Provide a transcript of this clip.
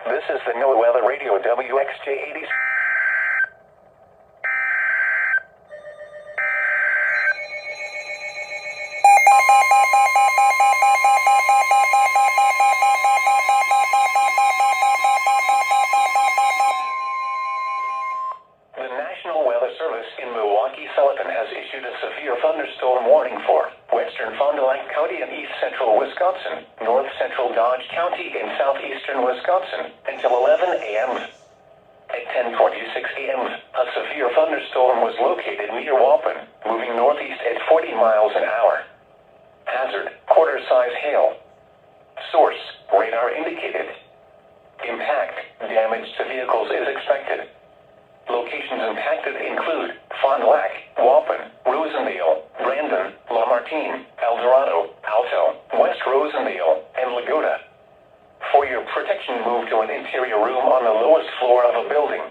This is the NOAA Weather Radio WXJ80. The National Weather Service in Milwaukee-Sullivan has issued a severe thunderstorm warning for western Fond du Lac County and east central Wisconsin, north central Dodge County, and southeastern Wisconsin until 11 a.m. At 10:46 a.m., a severe thunderstorm was located near Waupun, moving northeast at 40 miles an hour. Hazard: quarter-size hail. Source: radar indicated. Impact: damage to vehicles is expected. Locations impacted include Fond du Lac, Waupun, Rosendale, Brandon, Lamartine, El Dorado, Alto, West Rosendale, and Laguna. For your protection, move to an interior room on the lowest floor of a building.